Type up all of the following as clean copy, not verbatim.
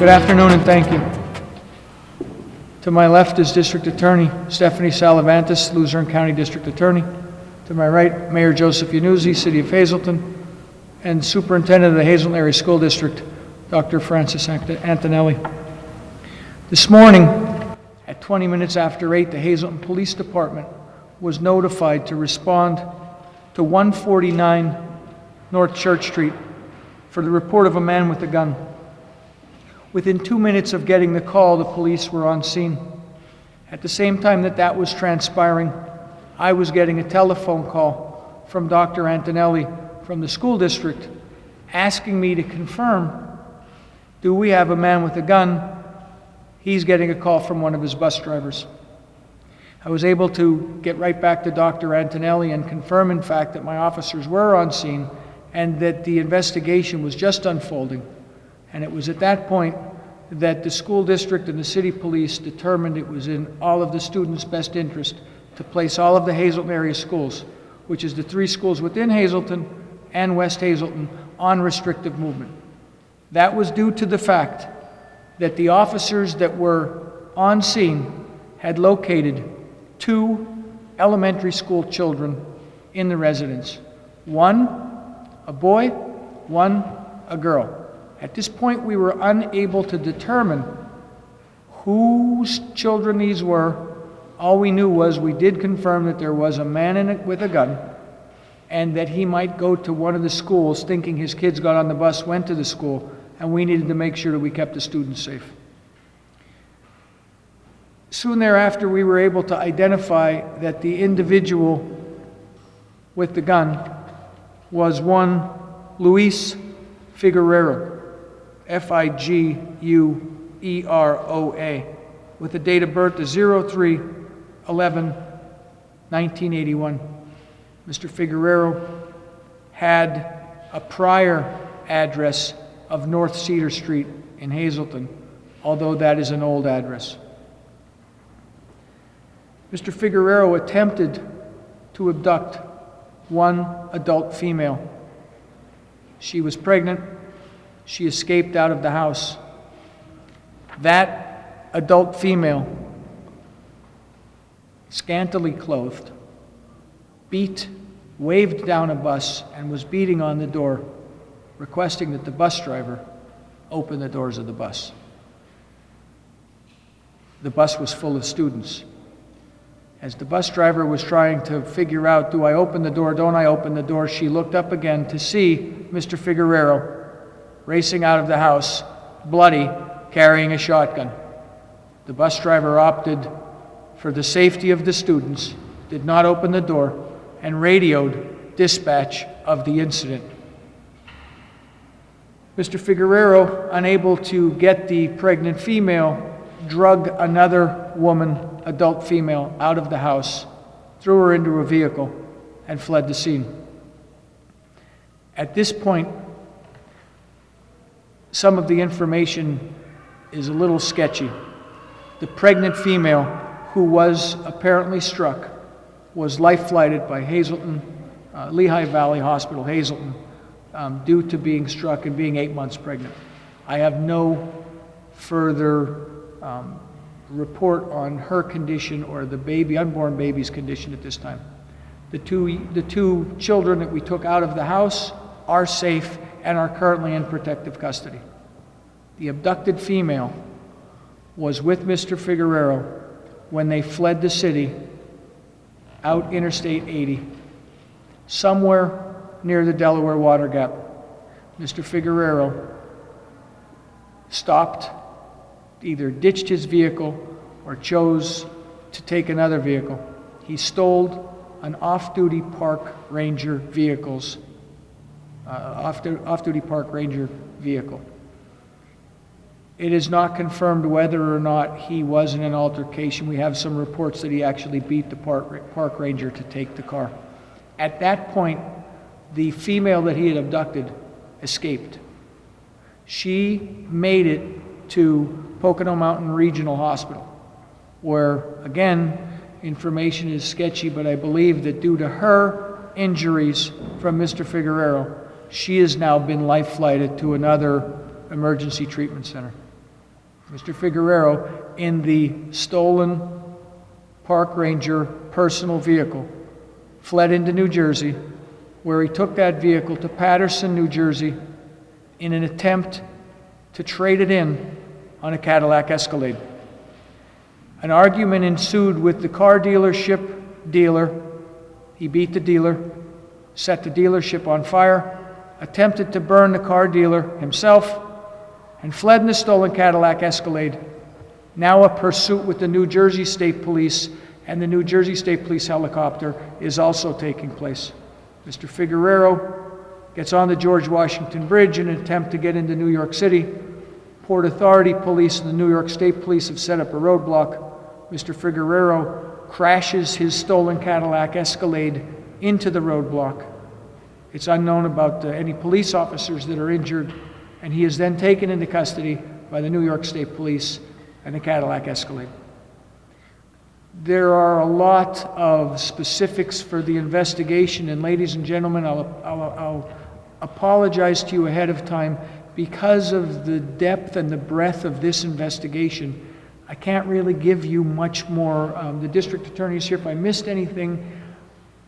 Good afternoon and thank you. To my left is District Attorney Stephanie Salavantis, Luzerne County District Attorney. To my right, Mayor Joseph Yannuzzi, City of Hazelton, and Superintendent of the Hazelton Area School District, Dr. Francis Antonelli. This morning, at 20 minutes after 8, the Hazelton Police Department was notified to respond to 149 North Church Street for the report of a man with a gun. Within 2 minutes of getting the call, the police were on scene. At the same time that was transpiring, I was getting a telephone call from Dr. Antonelli from the school district asking me to confirm, do we have a man with a gun? He's getting a call from one of his bus drivers. I was able to get right back to Dr. Antonelli and confirm, in fact, that my officers were on scene and that the investigation was just unfolding. And it was at that point that the school district and the city police determined it was in all of the students' best interest to place all of the Hazelton area schools, which is the 3 schools within Hazelton and West Hazelton, on restrictive movement. That was due to the fact that the officers that were on scene had located 2 elementary school children in the residence. 1 a boy, 1 a girl. At this point, we were unable to determine whose children these were. All we knew was we did confirm that there was a man with a gun and that he might go to one of the schools thinking his kids got on the bus, went to the school, and we needed to make sure that we kept the students safe. Soon thereafter, we were able to identify that the individual with the gun was one Luis Figueroa, Figueroa, with a date of birth of 03/11/1981. Mr. Figueroa had a prior address of North Cedar Street in Hazelton, although that is an old address. Mr. Figueroa attempted to abduct one adult female. She was pregnant. She escaped out of the house. That adult female, scantily clothed, waved down a bus and was beating on the door, requesting that the bus driver open the doors of the bus. The bus was full of students. As the bus driver was trying to figure out, do I open the door, don't I open the door, she looked up again to see Mr. Figueroa racing out of the house, bloody, carrying a shotgun. The bus driver opted for the safety of the students, did not open the door, and radioed dispatch of the incident. Mr. Figueroa, unable to get the pregnant female, drug another woman, adult female, out of the house, threw her into a vehicle, and fled the scene. At this point, some of the information is a little sketchy. The pregnant female, who was apparently struck, was life-flighted by Hazelton, Lehigh Valley Hospital, Hazelton, due to being struck and being 8 months pregnant. I have no further report on her condition or the unborn baby's condition at this time. The two children that we took out of the house are safe and are currently in protective custody. The abducted female was with Mr. Figueroa when they fled the city out Interstate 80, somewhere near the Delaware Water Gap. Mr. Figueroa stopped, either ditched his vehicle or chose to take another vehicle. He stole an off-duty park ranger vehicle. It is not confirmed whether or not he was in an altercation. We have some reports that he actually beat the park ranger to take the car. At that point, the female that he had abducted escaped. She made it to Pocono Mountain Regional Hospital, where, again, information is sketchy, but I believe that due to her injuries from Mr. Figueroa, she has now been life-flighted to another emergency treatment center. Mr. Figueroa, in the stolen park ranger personal vehicle, fled into New Jersey, where he took that vehicle to Paterson, New Jersey, in an attempt to trade it in on a Cadillac Escalade. An argument ensued with the car dealership dealer. He beat the dealer, set the dealership on fire, attempted to burn the car dealer himself, and fled in the stolen Cadillac Escalade. Now a pursuit with the New Jersey State Police, and the New Jersey State Police helicopter is also taking place. Mr. Figueroa gets on the George Washington Bridge in an attempt to get into New York City. Port Authority Police and the New York State Police have set up a roadblock. Mr. Figueroa crashes his stolen Cadillac Escalade into the roadblock. It's unknown about any police officers that are injured, and he is then taken into custody by the New York State Police and the Cadillac Escalade. There are a lot of specifics for the investigation, and ladies and gentlemen, I'll apologize to you ahead of time. Because of the depth and the breadth of this investigation, I can't really give you much more. The district attorney is here if I missed anything,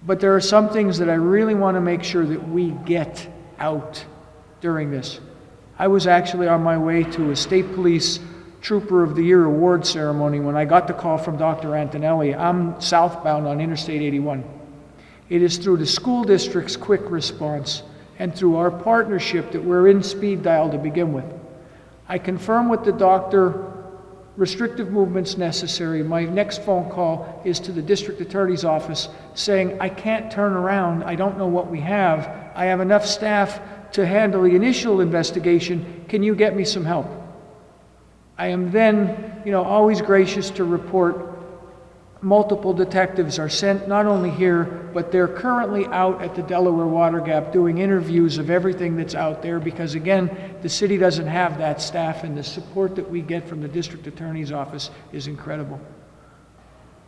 but there are some things that I really want to make sure that we get out during this. I was actually on my way to a State Police Trooper of the Year award ceremony when I got the call from Dr. Antonelli. I'm southbound on Interstate 81. It is through the school district's quick response and through our partnership that we're in speed dial to begin with. I confirm with the doctor restrictive movements necessary. My next phone call is to the district attorney's office saying, I can't turn around, I don't know what we have, I have enough staff to handle the initial investigation, can you get me some help? I am then, always gracious to report multiple detectives are sent not only here, but they're currently out at the Delaware Water Gap doing interviews of everything that's out there because, again, the city doesn't have that staff, and the support that we get from the district attorney's office is incredible.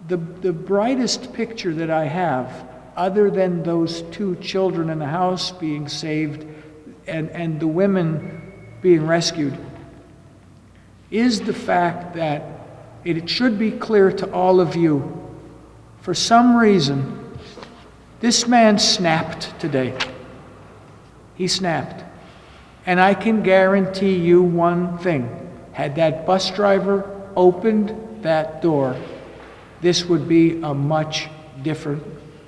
The brightest picture that I have, other than those 2 children in the house being saved and the women being rescued, is the fact that it should be clear to all of you, for some reason, this man snapped today. He snapped. And I can guarantee you one thing. Had that bus driver opened that door, this would be a much different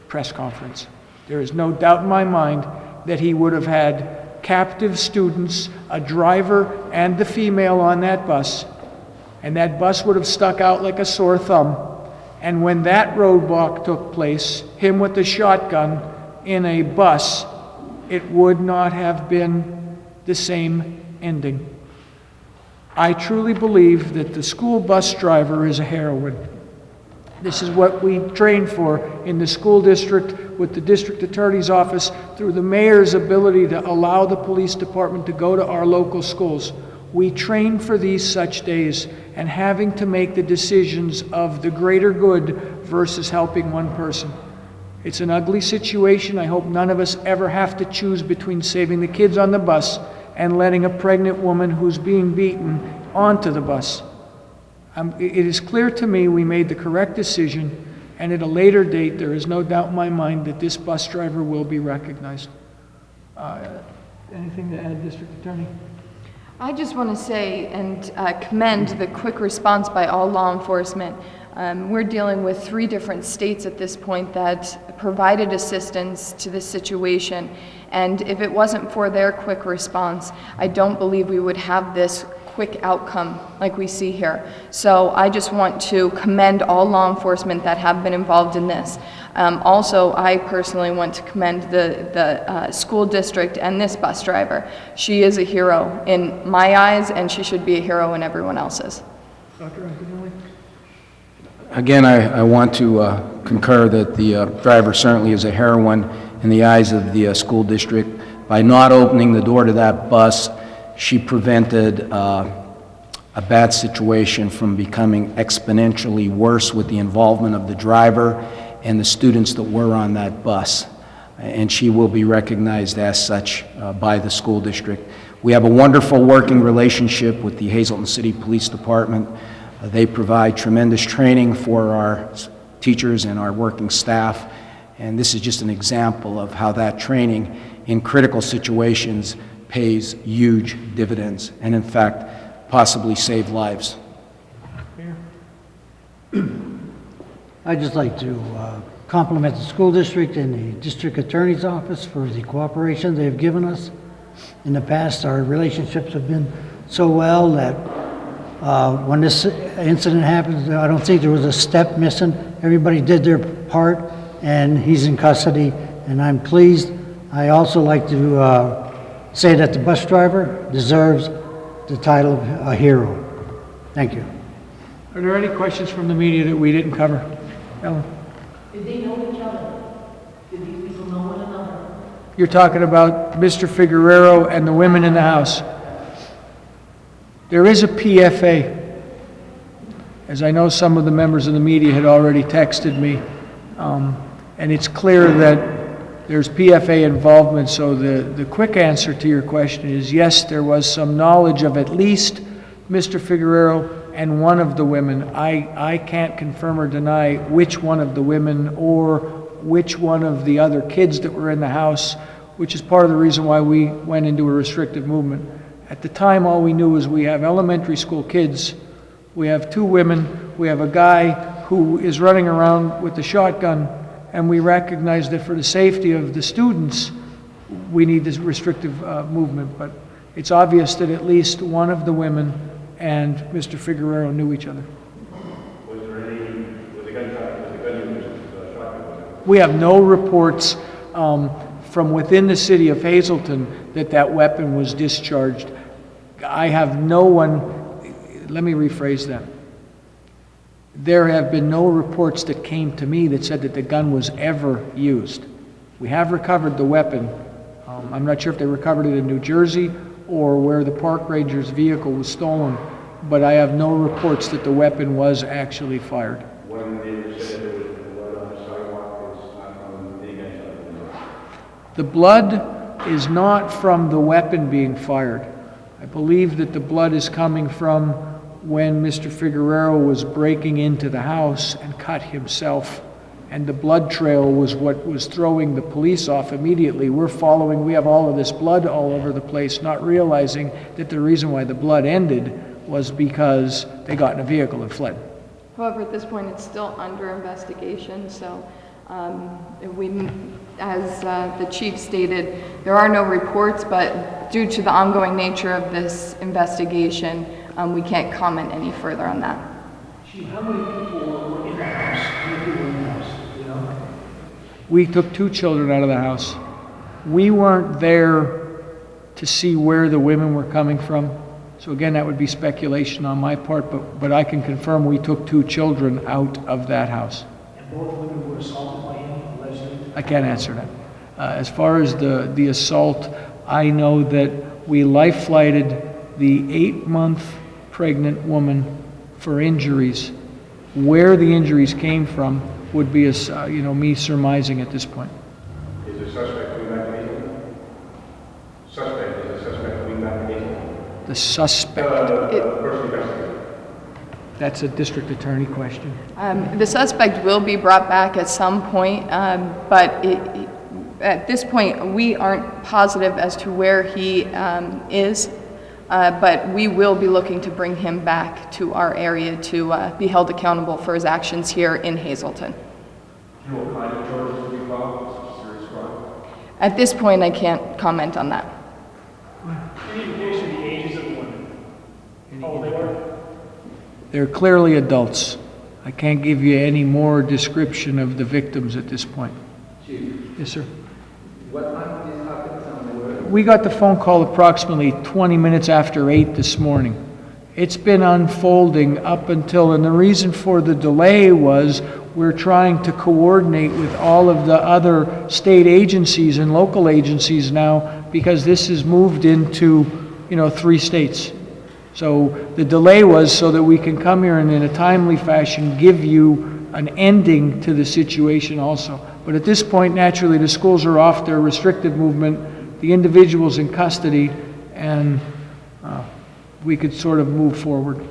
press conference. There is no doubt in my mind that he would have had captive students, a driver, and the female on that bus. And that bus would have stuck out like a sore thumb. And when that roadblock took place, him with the shotgun in a bus, it would not have been the same ending. I truly believe that the school bus driver is a heroine. This is what we train for in the school district with the district attorney's office through the mayor's ability to allow the police department to go to our local schools. We train for these such days and having to make the decisions of the greater good versus helping one person. It's an ugly situation. I hope none of us ever have to choose between saving the kids on the bus and letting a pregnant woman who's being beaten onto the bus. It is clear to me we made the correct decision, and at a later date, there is no doubt in my mind that this bus driver will be recognized. Anything to add, District Attorney? I just want to say and commend the quick response by all law enforcement. We're dealing with 3 different states at this point that provided assistance to this situation, and if it wasn't for their quick response, I don't believe we would have this quick outcome like we see here. So I just want to commend all law enforcement that have been involved in this. Also, I personally want to commend the school district and this bus driver. She is a hero in my eyes, and she should be a hero in everyone else's. Dr. Antonelli? Again, I want to concur that the driver certainly is a heroine in the eyes of the school district. By not opening the door to that bus, she prevented a bad situation from becoming exponentially worse with the involvement of the driver and the students that were on that bus. And she will be recognized as such by the school district. We have a wonderful working relationship with the Hazleton City Police Department. They provide tremendous training for our teachers and our working staff, and this is just an example of how that training in critical situations pays huge dividends and, in fact, possibly save lives. I'd just like to compliment the school district and the district attorney's office for the cooperation they've given us. In the past, our relationships have been so well that when this incident happened, I don't think there was a step missing. Everybody did their part, and he's in custody, and I'm pleased. I also like to say that the bus driver deserves the title of a hero. Thank you. Are there any questions from the media that we didn't cover? Ellen? Did they know each other? Did these people know one another? You're talking about Mr. Figueroa and the women in the house. There is a PFA. As I know, some of the members of the media had already texted me, and it's clear that there's PFA involvement, so the quick answer to your question is yes, there was some knowledge of at least Mr. Figueroa and one of the women. I can't confirm or deny which one of the women or which one of the other kids that were in the house, which is part of the reason why we went into a restrictive movement. At the time, all we knew was we have elementary school kids, we have 2 women, we have a guy who is running around with the shotgun, and we recognize that for the safety of the students, we need this restrictive movement. But it's obvious that at least one of the women and Mr. Figueroa knew each other. Was the gun used shotgun? We have no reports from within the city of Hazleton that weapon was discharged. I have no one, let me rephrase that. There have been no reports that came to me that said that the gun was ever used. We have recovered the weapon. I'm not sure if they recovered it in New Jersey or where the park ranger's vehicle was stolen, but I have no reports that the weapon was actually fired. One neighbor said there was blood on the sidewalk. It's not from the gunshot. The blood is not from the weapon being fired. I believe that the blood is coming from when Mr. Figueroa was breaking into the house and cut himself, and the blood trail was what was throwing the police off immediately. We're following, we have all of this blood all over the place, not realizing that the reason why the blood ended was because they got in a vehicle and fled. However, at this point, it's still under investigation, so as the chief stated, there are no reports, but due to the ongoing nature of this investigation, we can't comment any further on that. Chief, how many people were in the house? How many people were in the house? You know? We took 2 children out of the house. We weren't there to see where the women were coming from. So again, that would be speculation on my part, but I can confirm we took 2 children out of that house. And both women were assaulted by him, allegedly? I can't answer that. As far as the assault, I know that we life flighted the 8-month pregnant woman for injuries. Where the injuries came from would be, me surmising at this point. Is the suspect coming back to Hazleton? Is the suspect coming back to Hazleton? The suspect, Person investigated. that's a district attorney question. The suspect will be brought back at some point, but at this point, we aren't positive as to where he is, but we will be looking to bring him back to our area to be held accountable for his actions here in Hazleton. You know what kind of charges will be filed? Serious crime? At this point, I can't comment on that. Any indication of the ages of the women? How old they were? They're clearly adults. I can't give you any more description of the victims at this point. Chief, Yes, sir. what time did this happen? Tell me where. We got the phone call approximately 20 minutes after 8 this morning. It's been unfolding up until, and the reason for the delay was we're trying to coordinate with all of the other state agencies and local agencies now because this has moved into, 3 states. So the delay was so that we can come here and in a timely fashion give you an ending to the situation also. But at this point, naturally, the schools are off their restrictive movement, the individual's in custody, and we could sort of move forward.